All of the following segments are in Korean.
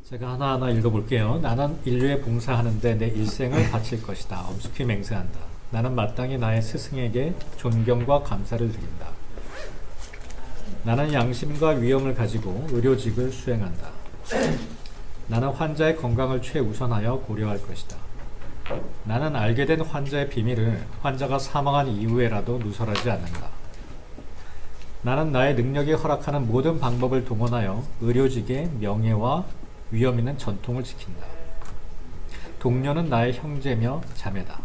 제가 하나하나 읽어볼게요. 나는 인류에 봉사하는데 내 일생을 바칠 것이다. 엄숙히 맹세한다. 나는 마땅히 나의 스승에게 존경과 감사를 드린다. 나는 양심과 위엄을 가지고 의료직을 수행한다. 나는 환자의 건강을 최우선하여 고려할 것이다. 나는 알게 된 환자의 비밀을 환자가 사망한 이후에라도 누설하지 않는다. 나는 나의 능력이 허락하는 모든 방법을 동원하여 의료직의 명예와 위엄 있는 전통을 지킨다. 동료는 나의 형제며 자매다.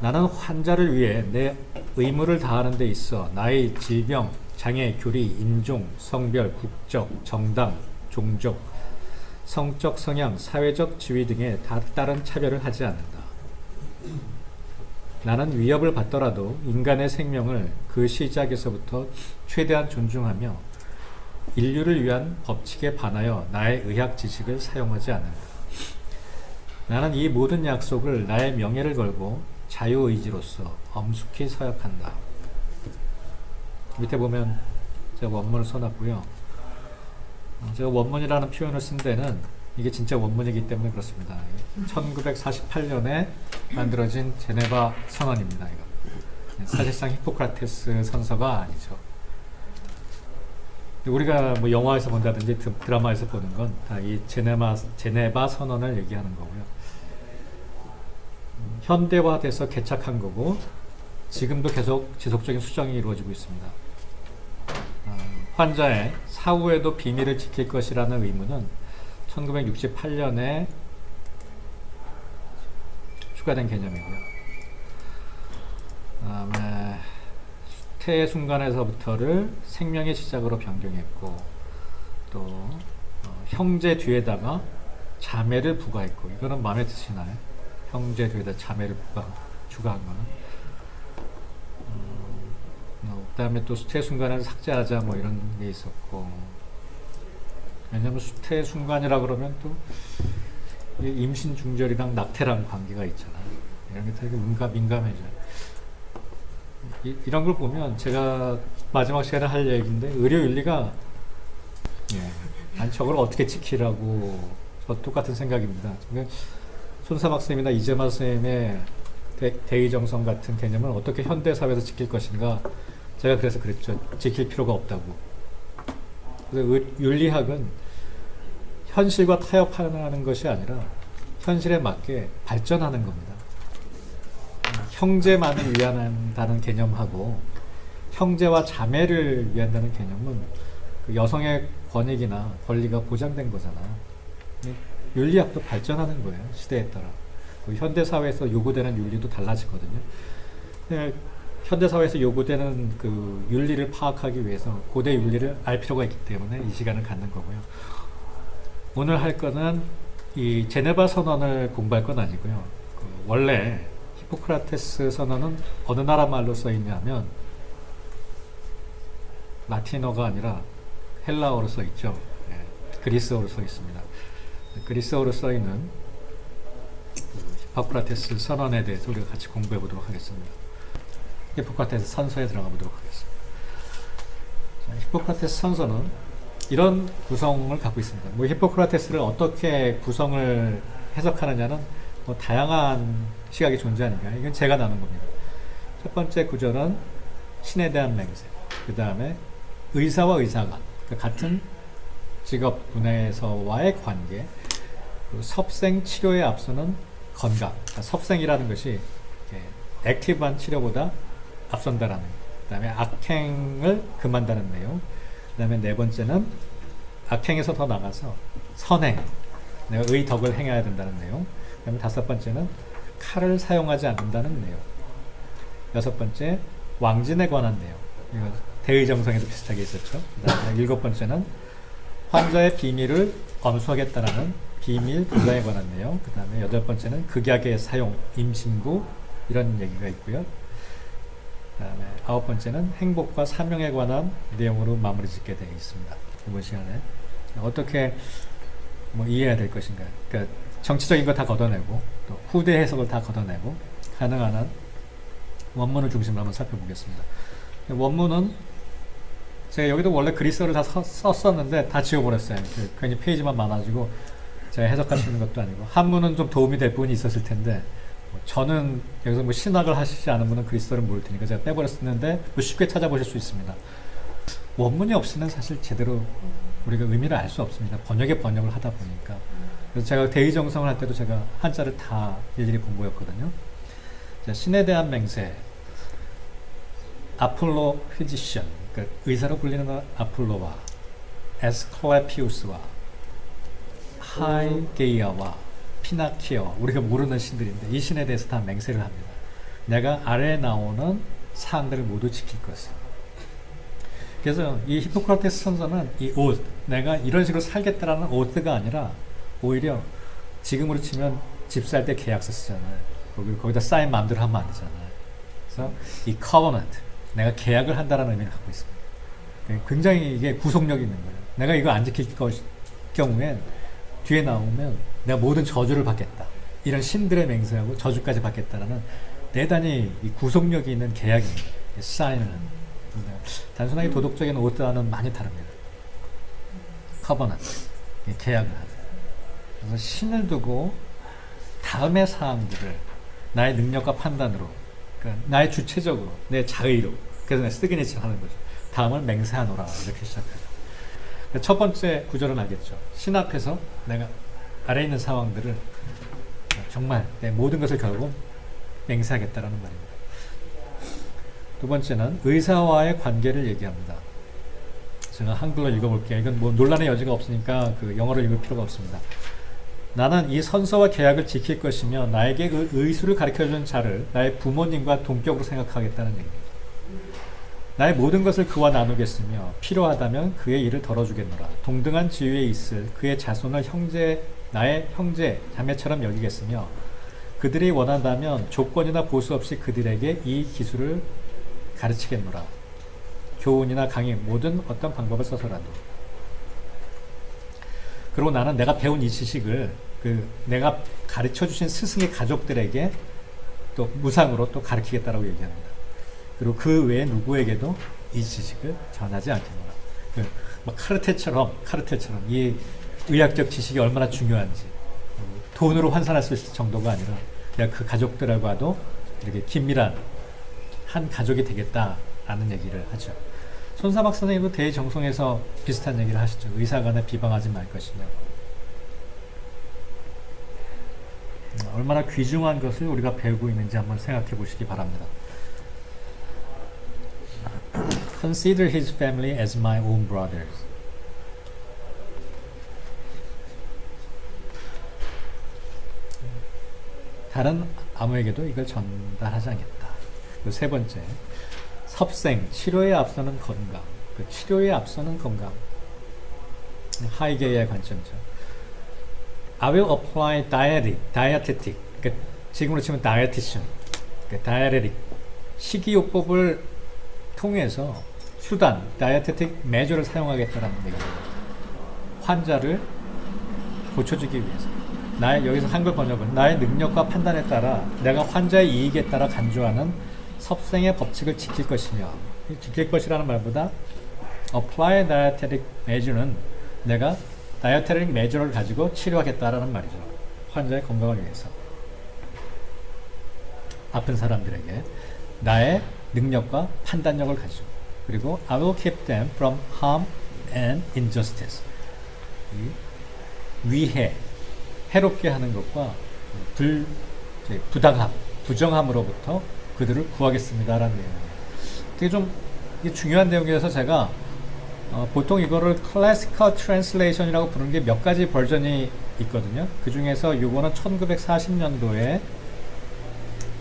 나는 환자를 위해 내 의무를 다하는 데 있어 나의 질병, 장애, 교리, 인종, 성별, 국적, 정당, 종족, 성적 성향, 사회적 지위 등에 다른 차별을 하지 않는다. 나는 위협을 받더라도 인간의 생명을 그 시작에서부터 최대한 존중하며 인류를 위한 법칙에 반하여 나의 의학 지식을 사용하지 않는다. 나는 이 모든 약속을 나의 명예를 걸고 자유의지로서 엄숙히 서약한다. 밑에 보면 제가 원문을 써놨고요. 제가 원문이라는 표현을 쓴 데는 이게 진짜 원문이기 때문에 그렇습니다. 1948년에 만들어진 제네바 선언입니다. 이거. 사실상 히포크라테스 선서가 아니죠. 우리가 뭐 영화에서 본다든지 드라마에서 보는 건 다 이 제네바 선언을 얘기하는 거고요. 현대화돼서 개착한 거고 지금도 계속 지속적인 수정이 이루어지고 있습니다. 환자의 사후에도 비밀을 지킬 것이라는 의무는 1968년에 추가된 개념이고요. 그다음에 수태의 순간에서부터를 생명의 시작으로 변경했고 또 형제 뒤에다가 자매를 부과했고 이거는 마음에 드시나요? 형제 뒤에다 자매를 추가한 거는 그 다음에 또 수태 순간을 삭제하자 뭐 이런 게 있었고 왜냐면 수태 순간이라 그러면 또 임신 중절이랑 낙태랑 관계가 있잖아요. 이런 게 되게 민감해져요. 이런 걸 보면 제가 마지막 시간에 할 얘기인데 의료윤리가 저걸 어떻게 지키라고 저 똑같은 생각입니다. 손사막 쌤이나 이재만 쌤의 대의정성 같은 개념을 어떻게 현대사회에서 지킬 것인가 제가 그래서 그랬죠. 지킬 필요가 없다고. 그래서 윤리학은 현실과 타협하는 것이 아니라 현실에 맞게 발전하는 겁니다. 형제만을 위한다는 개념하고 형제와 자매를 위한다는 개념은 그 여성의 권익이나 권리가 보장된 거잖아요. 윤리학도 발전하는 거예요. 시대에 따라. 현대사회에서 요구되는 윤리도 달라지거든요. 현대사회에서 요구되는 그 윤리를 파악하기 위해서 고대 윤리를 알 필요가 있기 때문에 이 시간을 갖는 거고요. 오늘 할 거는 이 제네바 선언을 공부할 건 아니고요. 원래 히포크라테스 선언은 어느 나라 말로 써 있냐면 라틴어가 아니라 헬라어로 써 있죠. 그리스어로 써 있습니다. 그리스어로 써 있는 히포크라테스 선언에 대해서 우리가 같이 공부해 보도록 하겠습니다. 히포크라테스 선서에 들어가 보도록 하겠습니다. 히포크라테스 선서는 이런 구성을 갖고 있습니다. 뭐 히포크라테스를 어떻게 구성을 해석하느냐는 뭐 다양한 시각이 존재하니까 이건 제가 나눈 겁니다. 첫 번째 구절은 신에 대한 맹세, 그 다음에 의사와 의사간, 그러니까 같은 직업 분야에서와의 관계, 섭생 치료에 앞서는 건강, 그러니까 섭생이라는 것이 액티브한 치료보다 앞선다라는 것. 그 다음에 악행을 금한다는 내용. 그 다음에 네 번째는 악행에서 더 나가서 선행, 내가 의덕을 행해야 된다는 내용. 그 다음에 다섯 번째는 칼을 사용하지 않는다는 내용. 여섯 번째 왕진에 관한 내용. 이거 대의정성에도 비슷하게 있었죠. 그 다음에 일곱 번째는 환자의 비밀을 엄수하겠다라는 비밀 분야에 관한 내용. 그 다음에 여덟 번째는 극약의 사용, 임신부 이런 얘기가 있고요. 그 다음에 아홉 번째는 행복과 사명에 관한 내용으로 마무리 짓게 되어 있습니다. 이번 시간에 어떻게 뭐 이해해야 될 것인가. 그러니까 정치적인 거 다 걷어내고 또 후대 해석을 다 걷어내고 가능한 한 원문을 중심으로 한번 살펴보겠습니다. 원문은 제가 여기도 원래 그리스어를 다 썼었는데 다 지워버렸어요. 괜히 페이지만 많아지고 제가 해석할 수 있는 것도 아니고 한문은 좀 도움이 될 부분이 있었을 텐데 저는 여기서 뭐 신학을 하시지 않은 분은 그리스어를 모를 테니까 제가 빼버렸었는데 뭐 쉽게 찾아보실 수 있습니다. 원문이 없이는 사실 제대로 우리가 의미를 알 수 없습니다. 번역을 하다 보니까. 그래서 제가 대의정성을 할 때도 제가 한자를 다 일일이 본 거였거든요. 신에 대한 맹세, 아폴로 피지션, 그러니까 의사로 불리는 아폴로와 에스클라피우스와 하이게이아와 피나키어, 우리가 모르는 신들인데 이 신에 대해서 다 맹세를 합니다. 내가 아래에 나오는 사항들을 모두 지킬 것을. 그래서 이 히포크라테스 선서는 이 오스, 내가 이런 식으로 살겠다라는 오스가 아니라 오히려 지금으로 치면 집 살 때 계약서 쓰잖아요. 거기다 사인 마음대로 하면 안 되잖아요. 그래서 이 covenant, 내가 계약을 한다라는 의미를 갖고 있습니다. 굉장히 이게 구속력이 있는 거예요. 내가 이거 안 지킬 경우엔 뒤에 나오면 내가 모든 저주를 받겠다. 이런 신들의 맹세하고 저주까지 받겠다라는 대단히 이 구속력이 있는 계약입니다. 사인을 하는. 단순하게 도덕적인 오드와는 많이 다릅니다. 커버넌트, 계약을 하는. 그래서 신을 두고 다음의 사항들을 나의 능력과 판단으로, 그러니까 나의 주체적으로, 내 자의로, 그래서 내가 시그니처 하는 거죠. 다음을 맹세하노라 이렇게 시작하죠. 첫 번째 구절은 알겠죠. 신 앞에서 내가 아래 있는 상황들을 정말 내 모든 것을 걸고 맹세하겠다라는 말입니다. 두 번째는 의사와의 관계를 얘기합니다. 제가 한글로 읽어볼게요. 이건 뭐 논란의 여지가 없으니까 그 영어를 읽을 필요가 없습니다. 나는 이 선서와 계약을 지킬 것이며 나에게 그 의술을 가르쳐준 자를 나의 부모님과 동격으로 생각하겠다는 얘기입니다. 나의 모든 것을 그와 나누겠으며 필요하다면 그의 일을 덜어주겠노라. 동등한 지위에 있을 그의 자손을 나의 형제, 자매처럼 여기겠으며 그들이 원한다면 조건이나 보수 없이 그들에게 이 기술을 가르치겠노라. 교훈이나 강의 모든 어떤 방법을 써서라도. 그리고 나는 내가 배운 이 지식을 내가 가르쳐 주신 스승의 가족들에게 또 무상으로 또 가르치겠다라고 얘기합니다. 그리고 그 외에 누구에게도 이 지식을 전하지 않겠노라. 카르텔처럼 이 의학적 지식이 얼마나 중요한지 돈으로 환산할 수 있을 정도가 아니라 내가 그 가족들하고도 이렇게 긴밀한 한 가족이 되겠다라는 얘기를 하죠. 손사막 선생님도 대정성에서 비슷한 얘기를 하시죠. 의사간에 비방하지 말 것이며. 얼마나 귀중한 것을 우리가 배우고 있는지 한번 생각해 보시기 바랍니다. Consider his family as my own brothers. 다른 아무에게도 이걸 전달하지 않겠다. 세 번째, 섭생, 치료에 앞서는 건강. 치료에 앞서는 건강. 하이게이의 관점이죠. I will apply dietetic. 지금으로 치면 dietitian. diuretic. 식이요법을 통해서 수단, dietetic measure를 사용하겠다라는 얘기입니다. 환자를 고쳐주기 위해서. 여기서 한글 번역은 나의 능력과 판단에 따라 내가 환자의 이익에 따라 간주하는 섭생의 법칙을 지킬 것이며, 지킬 것이라는 말보다 apply dietetic measure는 내가 dietetic measure를 가지고 치료하겠다라는 말이죠. 환자의 건강을 위해서. 아픈 사람들에게 나의 능력과 판단력을 가지고, 그리고 I will keep them from harm and injustice. 위해, 해롭게 하는 것과 부당함, 부정함으로부터 그들을 구하겠습니다라는 내용이에요. 되게 좀 중요한 내용이라서 제가 보통 이거를 클래시컬 트랜슬레이션이라고 부르는 게 몇 가지 버전이 있거든요. 그 중에서 이거는 1940년도에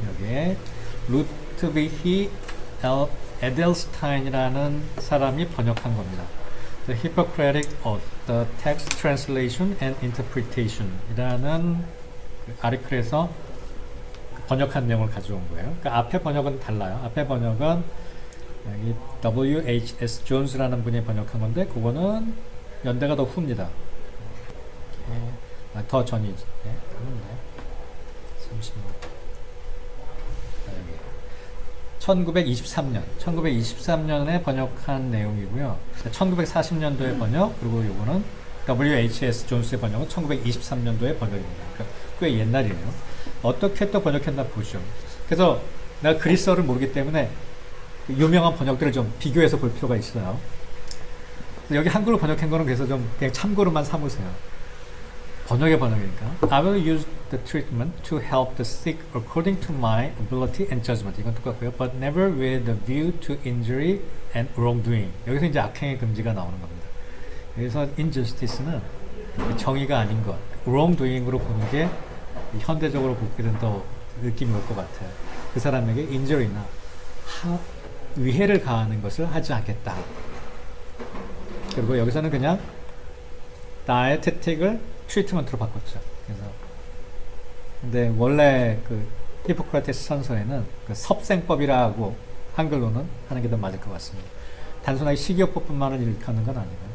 여기에 루트비히 에델스타인이라는 사람이 번역한 겁니다. The Hippocratic Oath, The Text Translation and Interpretation 이라는 아리클에서 번역한 내용을 가져온 거예요. 그러니까 앞에 번역은 달라요. 앞에 번역은 여기 W.H.S. 존스라는 분이 번역한 건데 그거는 연대가 더 후입니다. 더 전이지. 네, 그런데 30년. 1923년에 번역한 내용이고요. 1940년도에 번역, 그리고 요거는 W.H.S. 존스의 번역은 1923년도에 번역입니다. 그러니까 꽤 옛날이에요. 어떻게 또 번역했나 보죠. 그래서 내가 그리스어를 모르기 때문에 유명한 번역들을 좀 비교해서 볼 필요가 있어요. 여기 한글로 번역한 거는 그래서 좀 그냥 참고로만 삼으세요. 번역의 번역이니까. I will use the treatment to help the sick according to my ability and judgment. 이건 똑같고요. But never with the view to injury and wrongdoing. 여기서 이제 악행의 금지가 나오는 겁니다. 여기서 injustice는 정의가 아닌 것, wrongdoing으로 보는 게 현대적으로 볼 때는 더 느낌이 올 것 같아요. 그 사람에게 injury나 위해를 가하는 것을 하지 않겠다. 그리고 여기서는 그냥 나의 태틱을 트리트먼트로 바꿨죠. 그래서 근데 원래 그 히포크라테스 선서에는 그 섭생법이라고 한글로는 하는 게 더 맞을 것 같습니다. 단순하게 식이요법뿐만을 일컫는 건 아니고요.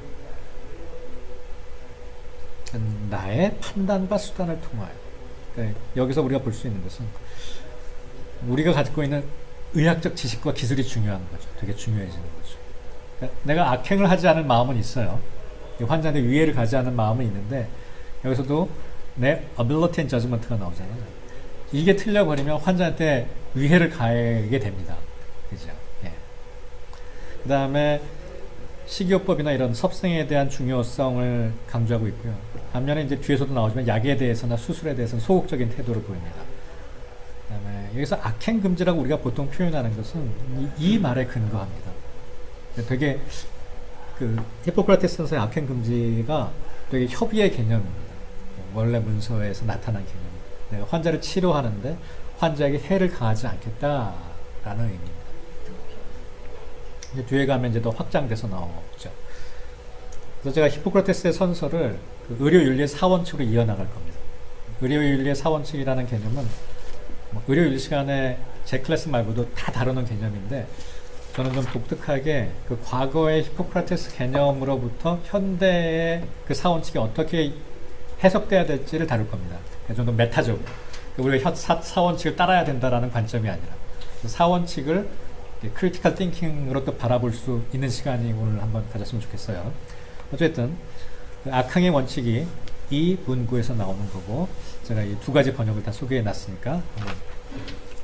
나의 판단과 수단을 통하여. 그러니까 여기서 우리가 볼 수 있는 것은 우리가 가지고 있는 의학적 지식과 기술이 중요한 거죠. 되게 중요해지는 거죠. 그러니까 내가 악행을 하지 않은 마음은 있어요. 환자한테 위해를 가지 않은 마음은 있는데 여기서도 내 ability and judgment가 나오잖아요. 이게 틀려버리면 환자한테 위해를 가하게 됩니다. 그죠? 예. 그 다음에 식이요법이나 이런 섭생에 대한 중요성을 강조하고 있고요. 반면에 이제 뒤에서도 나오지만 약에 대해서나 수술에 대해서는 소극적인 태도를 보입니다. 그다음에 여기서 악행 금지라고 우리가 보통 표현하는 것은 이 말에 근거합니다. 되게 그 히포크라테스 선서의 악행 금지가 되게 협의의 개념입니다. 원래 문서에서 나타난 개념입니다. 내가 환자를 치료하는데 환자에게 해를 가하지 않겠다라는 의미입니다. 이제 뒤에 가면 이제 더 확장돼서 나오죠. 그래서 제가 히포크라테스의 선서를 그 의료윤리의 사원칙으로 이어나갈 겁니다. 의료윤리의 사원칙이라는 개념은 뭐 의료윤리 시간에 제 클래스 말고도 다 다루는 개념인데 저는 좀 독특하게 그 과거의 히포크라테스 개념으로부터 현대의 그 사원칙이 어떻게 해석돼야 될지를 다룰 겁니다. 좀 더 메타적으로. 우리가 사원칙을 따라야 된다라는 관점이 아니라 사원칙을 크리티컬 띵킹으로 또 바라볼 수 있는 시간이 오늘 한번 가졌으면 좋겠어요. 어쨌든 그 악항의 원칙이 이 문구에서 나오는 거고 제가 이 두 가지 번역을 다 소개해 놨으니까 한번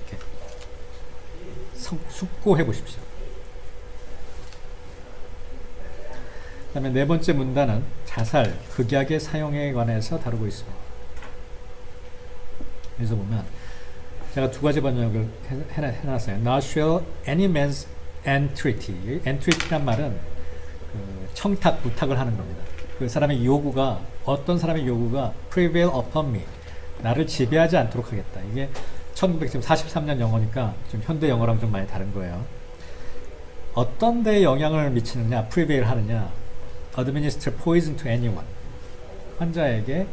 이렇게 숙고해 보십시오. 그 다음에 네 번째 문단은 자살, 극약의 사용에 관해서 다루고 있습니다. 그래서 보면 제가 두 가지 번역을 해놨어요. Not shall any man's entreaty. entreaty란 말은 그 청탁, 부탁을 하는 겁니다. 그 사람의 요구가 어떤 사람의 요구가 prevail upon me. 나를 지배하지 않도록 하겠다. 이게 1943년 영어니까 좀 현대 영어랑 좀 많이 다른 거예요. 어떤 데에 영향을 미치느냐, prevail 하느냐. administer poison to anyone. 환자에게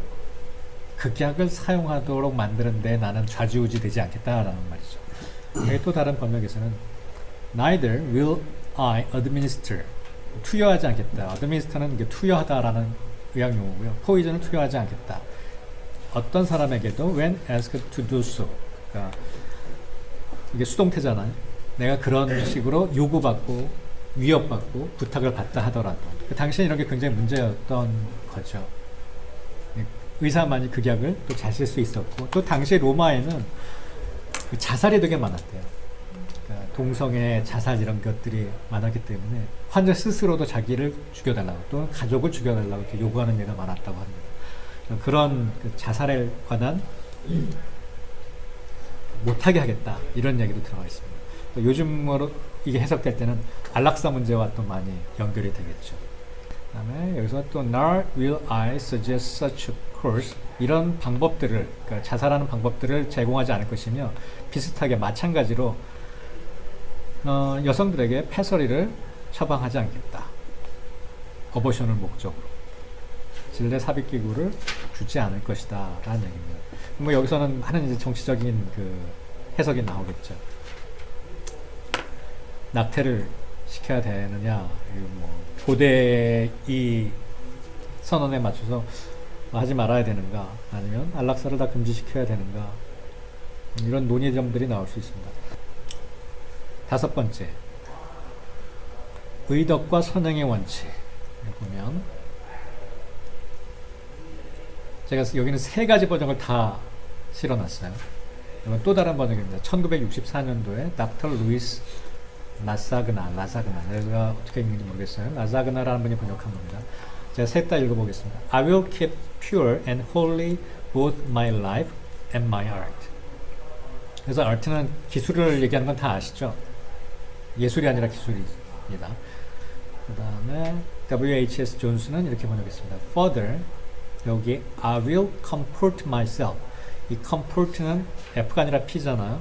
극약을 사용하도록 만드는데 나는 좌지우지 되지 않겠다라는 말이죠. 또 다른 번역에서는 neither will I administer. 투여하지 않겠다. administer는 이게 투여하다라는 의학 용어고요. poison을 투여하지 않겠다. 어떤 사람에게도 when asked to do so. 그러니까 이게 수동태잖아요. 내가 그런 식으로 요구받고 위협받고 부탁을 받다 하더라도 그 당시에 이런 게 굉장히 문제였던 거죠. 의사만이 극약을 또 잘 쓸 수 있었고 또 당시 로마에는 그 자살이 되게 많았대요. 그러니까 동성애 자살 이런 것들이 많았기 때문에 환자 스스로도 자기를 죽여달라고 또는 가족을 죽여달라고 이렇게 요구하는 예가 많았다고 합니다. 그런 그 자살에 관한 못하게 하겠다 이런 얘기도 들어가 있습니다. 요즘으로 이게 해석될 때는 안락사 문제와 또 많이 연결이 되겠죠. 그 다음에 여기서 또 nor will I suggest such a course 이런 방법들을 그러니까 자살하는 방법들을 제공하지 않을 것이며 비슷하게 마찬가지로 여성들에게 패서리를 처방하지 않겠다. 어버션을 목적으로 진례 삽입기구를 주지 않을 것이다 라는 얘기입니다. 뭐 여기서는 많은 이제 정치적인 그 해석이 나오겠죠. 낙태를 시켜야 되느냐, 뭐 고대 이 선언에 맞춰서 하지 말아야 되는가, 아니면 안락사를 다 금지시켜야 되는가, 이런 논의점들이 나올 수 있습니다. 다섯 번째, 의덕과 선행의 원칙. 보면 제가 여기는 세 가지 버전을 다 실어놨어요. 이건 또 다른 버전입니다. 1964년도에 닥터 루이스 라사그나, 내가 어떻게 읽는지 모르겠어요. 라사그나라는 분이 번역한 겁니다. 제가 셋 다 읽어보겠습니다. I will keep pure and holy both my life and my art. 그래서 art는 기술을 얘기하는 건 다 아시죠? 예술이 아니라 기술입니다. 그 다음에 W.H.S. 존스는 이렇게 번역했습니다. Further, 여기 I will comport myself. 이 comport는 F가 아니라 P잖아요.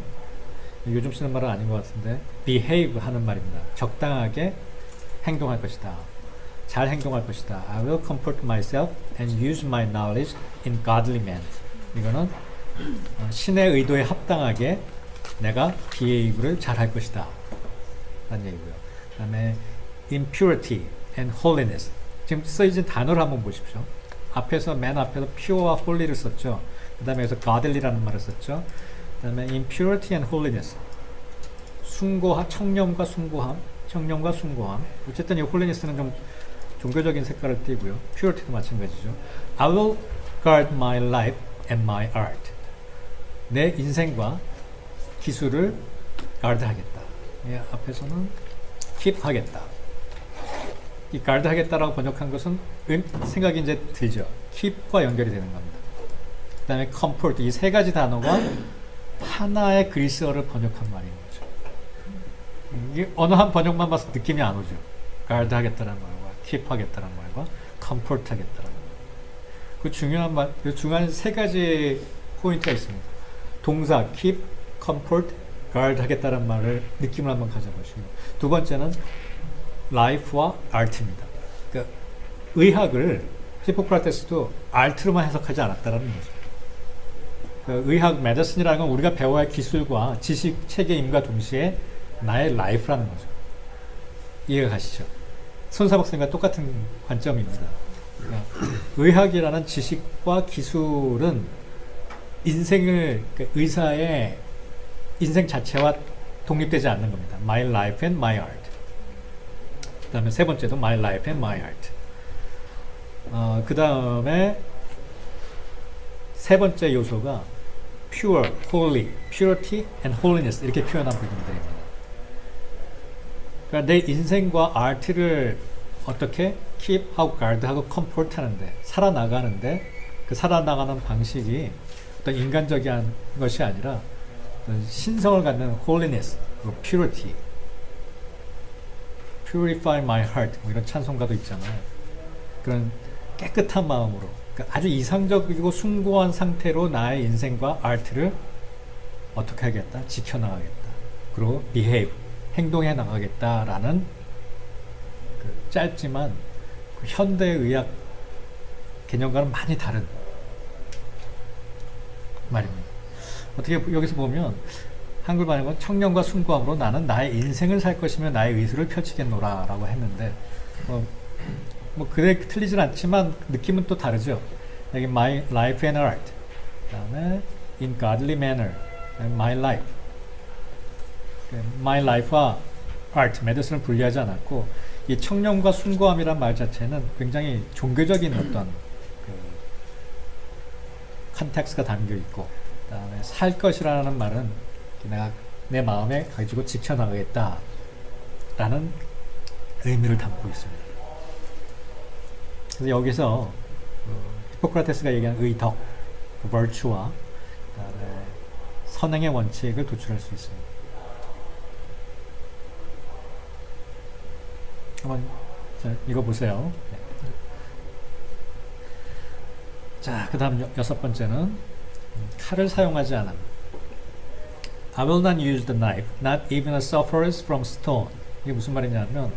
요즘 쓰는 말은 아닌 것 같은데 behave 하는 말입니다. 적당하게 행동할 것이다. 잘 행동할 것이다. I will comport myself and use my knowledge in godly manner. 이거는 신의 의도에 합당하게 내가 behave를 잘 할 것이다. 라는 얘기고요. 그 다음에 impurity and holiness. 지금 써있는 단어를 한번 보십시오. 앞에서 맨 앞에서 pure와 holy를 썼죠. 그 다음에 여기서 godly라는 말을 썼죠. 그 다음에 impurity and holiness. 청렴과 숭고함. 어쨌든 이 holiness는 좀 종교적인 색깔을 띠고요. purity도 마찬가지죠. I will guard my life and my art. 내 인생과 기술을 guard 하겠다. 예, 앞에서는 keep 하겠다. 이 guard 하겠다라고 번역한 것은 생각이 이제 들죠. keep과 연결이 되는 겁니다. 그 다음에 comfort, 이 세 가지 단어가 하나의 그리스어를 번역한 말인 거죠. 이게 어느 한 번역만 봐서 느낌이 안 오죠. guard 하겠다는 말과 keep 하겠다는 말과 comfort 하겠다는 말. 그 중요한 말, 그 중요한 세 가지 포인트가 있습니다. 동사 keep, comfort, guard 하겠다는 말을 느낌을 한번 가져보시고, 두 번째는 life와 art입니다. 그러니까 의학을 히포크라테스도 art로만 해석하지 않았다라는 거죠. 그러니까 의학 medicine이라는 건 우리가 배워야 할 기술과 지식, 체계임과 동시에 나의 life라는 거죠. 이해가 가시죠? 손사박사님과 똑같은 관점입니다. 그러니까 의학이라는 지식과 기술은 인생을, 그러니까 의사의 인생 자체와 독립되지 않는 겁니다. My life and my art. 그 다음에 세 번째도 My life and my art. 그 다음에 세 번째 요소가 pure, holy, purity and holiness 이렇게 표현한 부분들입니다. 그러니까 내 인생과 art를 어떻게 keep 하고 guard 하고 comfort 하는데, 살아나가는데 그 살아나가는 방식이 어떤 인간적인 것이 아니라 신성을 갖는 holiness, 그리고 purity, purify my heart 뭐 이런 찬송가도 있잖아요. 그런 깨끗한 마음으로, 그러니까 아주 이상적이고 숭고한 상태로 나의 인생과 art를 어떻게 하겠다? 지켜나가겠다. 그리고 behave, 행동해 나가겠다라는 그 짧지만 그 현대의학 개념과는 많이 다른 말입니다. 어떻게 여기서 보면 한글 번역은 청렴과 숭고함으로 나는 나의 인생을 살 것이며 나의 의술을 펼치겠노라 라고 했는데 뭐 그래 틀리진 않지만 느낌은 또 다르죠. 여기 my life and art, 그 다음에 in godly manner, my life. my life와 art, medicine을 분리하지 않았고, 이 청렴과 숭고함이란 말 자체는 굉장히 종교적인 어떤 그 컨텍스트가 담겨 있고, 그 다음에 살 것이라는 말은 내가 내 마음에 가지고 지켜나가겠다 라는 의미를 담고 있습니다. 그래서 여기서 히포크라테스가 얘기한 의덕, 그 virtue와 그다음에 선행의 원칙을 도출할 수 있습니다. 한번 읽어보세요. 네. 자, 그 다음 여섯 번째는 칼을 사용하지 않음. I will not use the knife, not even a sufferers from stone. 이게 무슨 말이냐면,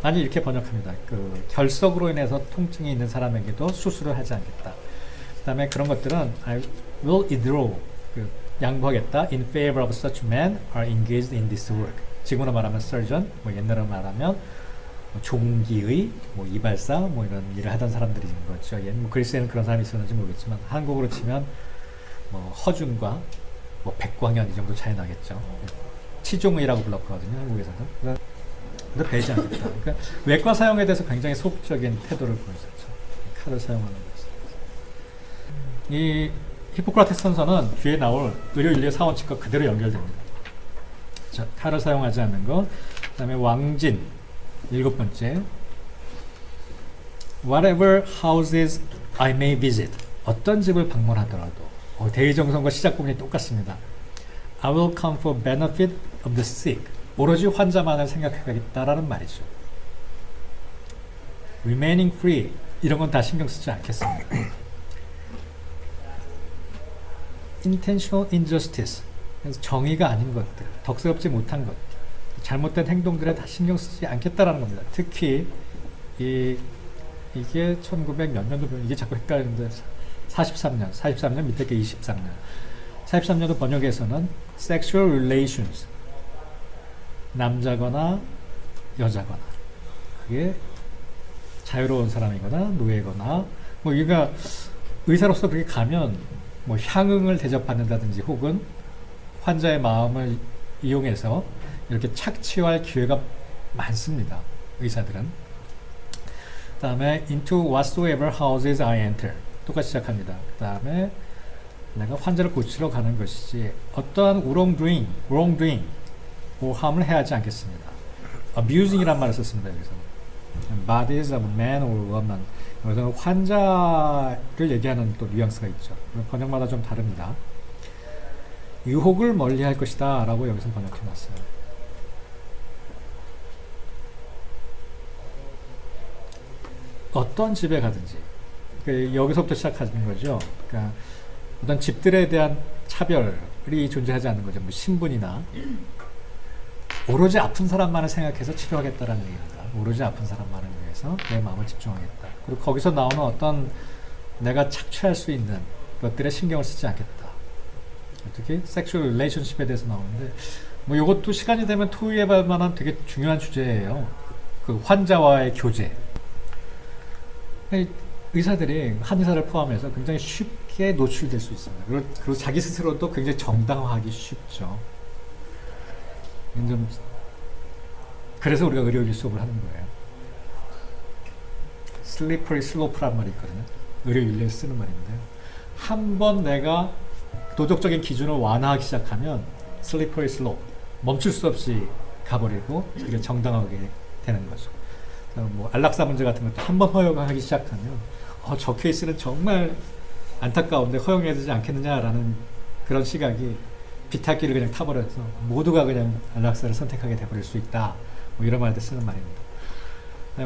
아니 이렇게 번역합니다. 그 결석으로 인해서 통증이 있는 사람에게도 수술을 하지 않겠다. 그 다음에 그런 것들은 I will withdraw, 그 양보하겠다. In favor of such men are engaged in this work. 지금으로 말하면 surgeon, 뭐 옛날로 말하면 뭐 종기의, 뭐 이발사, 뭐 이런 일을 하던 사람들이 있는 거죠. 뭐 그리스에는 그런 사람이 있었는지 모르겠지만 한국으로 치면 뭐 허준과 뭐 백광현 이 정도 차이 나겠죠. 치중의라고 불렀거든요, 한국에서도. 근데 배지 않겠다. 그러니까 외과 사용에 대해서 굉장히 소극적인 태도를 보였었죠. 칼을 사용하는 것에. 이 히포크라테스 선서는 뒤에 나올 의료인류의 사원칙과 그대로 연결됩니다. 자, 칼을 사용하지 않는 것. 그다음에 왕진 7번째. Whatever houses I may visit. 어떤 집을 방문하더라도 대의정성과 시작 부분이 똑같습니다. I will come for benefit of the sick. 오로지 환자만을 생각하겠다라는 말이죠. Remaining free. 이런 건 다 신경 쓰지 않겠습니다. Intentional injustice. 그래서 정의가 아닌 것들, 덕스럽지 못한 것, 잘못된 행동들에 다 신경 쓰지 않겠다라는 겁니다. 특히 이게 1900 몇 년도 이게 자꾸 헷갈리는데 43년 밑에 게 23년. 43년도 번역에서는 sexual relations 남자거나 여자거나 그게 자유로운 사람이거나 노예거나 뭐 우리가 의사로서 그렇게 가면 뭐 향응을 대접받는다든지 혹은 환자의 마음을 이용해서 이렇게 착취할 기회가 많습니다. 의사들은. 그 다음에 into whatsoever houses I enter. 똑같이 시작합니다. 그 다음에 내가 환자를 고치러 가는 것이지 어떠한 wrongdoing, 모함을 해야 하지 않겠습니다. abusing이란 말을 썼습니다. 여기서 bodies of man or woman. 여기서는 환자를 얘기하는 또 뉘앙스가 있죠. 번역마다 좀 다릅니다. 유혹을 멀리할 것이다 라고 여기서 번역해놨어요. 어떤 집에 가든지 여기서부터 시작하는 거죠. 그러니까 어떤 집들에 대한 차별이 존재하지 않는 거죠. 뭐 신분이나 오로지 아픈 사람만을 생각해서 치료하겠다라는 얘기입니다. 오로지 아픈 사람만을 위해서 내 마음을 집중하겠다. 그리고 거기서 나오는 어떤 내가 착취할 수 있는 것들에 신경을 쓰지 않겠다. 특히 섹슈얼 릴레이션십에 대해서 나오는데 뭐 이것도 시간이 되면 토의해볼 만한 되게 중요한 주제예요. 그 환자와의 교제. 의사들이 한의사를 포함해서 굉장히 쉽게 노출될 수 있습니다. 그리고 자기 스스로도 굉장히 정당화하기 쉽죠. 좀 그래서 우리가 의료인류 수업을 하는 거예요. 슬리퍼리 슬로프란 말이 있거든요. 의료인류에 쓰는 말인데요. 한 번 내가 도덕적인 기준을 완화하기 시작하면 슬리퍼리 슬로프, 멈출 수 없이 가버리고 이게 정당하게 되는 거죠. 뭐 안락사 문제 같은 것도 한 번 허용하기 시작하면 저 케이스는 정말 안타까운데 허용해야 되지 않겠느냐라는 그런 시각이 비탈길을 그냥 타버려서 모두가 그냥 안락사를 선택하게 돼버릴 수 있다. 뭐 이런 말들 쓰는 말입니다.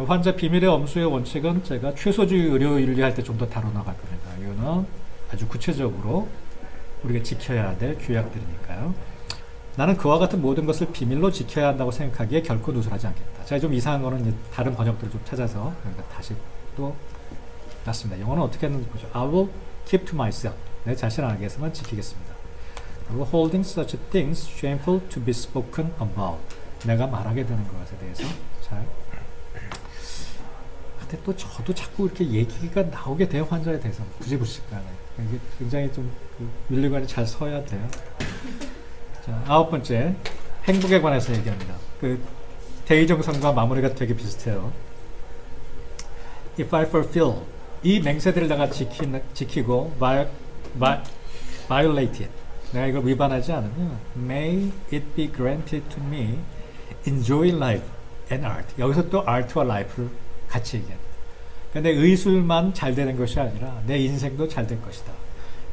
환자 비밀의 엄수의 원칙은 제가 최소주의 의료윤리 할 때 좀 더 다뤄나갈 겁니다. 이거는 아주 구체적으로 우리가 지켜야 될 규약들이니까요. 나는 그와 같은 모든 것을 비밀로 지켜야 한다고 생각하기에 결코 누설하지 않겠다. 제가 좀 이상한 거는 이제 다른 번역들을 좀 찾아서 다시 또 놨습니다. 영어는 어떻게 했는지 보죠. I will keep to myself. 내 자신 안에게서만 지키겠습니다. 그리고 holding such things shameful to be spoken about. 내가 말하게 되는 것에 대해서 잘. 근데 또 저도 자꾸 이렇게 얘기가 나오게 돼요. 환자에 대해서 부지불식간에. 이게 굉장히 좀 윤리관이 잘 서야 돼요. 자, 9번째 행복에 관해서 얘기합니다. 그 대의정성과 마무리가 되게 비슷해요. If I fulfill 이 맹세들을 내가 지키고 violate it 내가 이걸 위반하지 않으면 may it be granted to me enjoy life and art 여기서 또 art와 life를 같이 얘기합니다. 그러니까 내 의술만 잘 되는 것이 아니라 내 인생도 잘 될 것이다.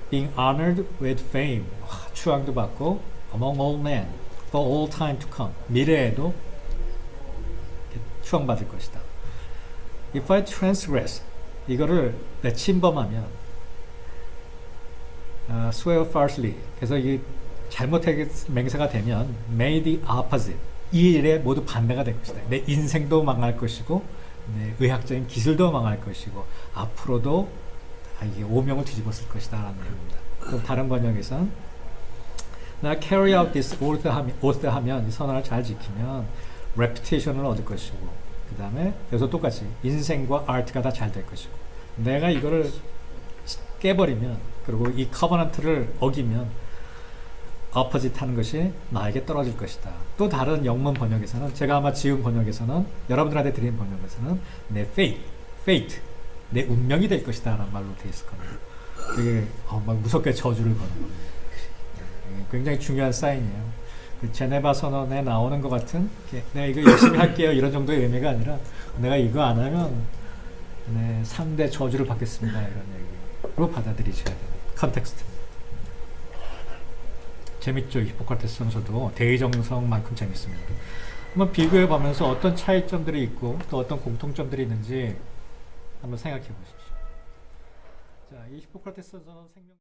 Being honored with fame 추앙도 받고 among all men for all time to come 미래에도 추앙받을 것이다. If I transgress 이거를 내 침범하면 swear falsely 그래서 이게 잘못하게 맹세가 되면 may the opposite 이 일에 모두 반대가 될 것이다. 내 인생도 망할 것이고 내 의학적인 기술도 망할 것이고 앞으로도 이게 오명을 뒤집었을 것이다 라는 내용입니다. 그럼 다른 번역에서는 나 carry out this oath 하면 이 선언을 잘 지키면 reputation을 얻을 것이고 그 다음에 여기서 똑같이 인생과 art가 다 잘 될 것이고 내가 이거를 깨버리면 그리고 이 커버넌트를 어기면 opposite 하는 것이 나에게 떨어질 것이다. 또 다른 영문 번역에서는, 제가 아마 지은 번역에서는, 여러분들한테 드린 번역에서는 내 fate, 내 운명이 될 것이다 라는 말로 되어 있을 겁니다. 그게 막 무섭게 저주를 거는 겁니다. 굉장히 중요한 사인이에요. 그 제네바 선언에 나오는 것 같은, 내가 이거 열심히 할게요 이런 정도의 의미가 아니라, 내가 이거 안 하면 네, 상대 저주를 받겠습니다 이런 얘기로 받아들이셔야 돼요. 컨텍스트. 재밌죠. 히포크라테스 선서도 대의정성만큼 재밌습니다. 한번 비교해 보면서 어떤 차이점들이 있고 또 어떤 공통점들이 있는지 한번 생각해 보십시오. 자, 이 히포크라테스 선서는 생명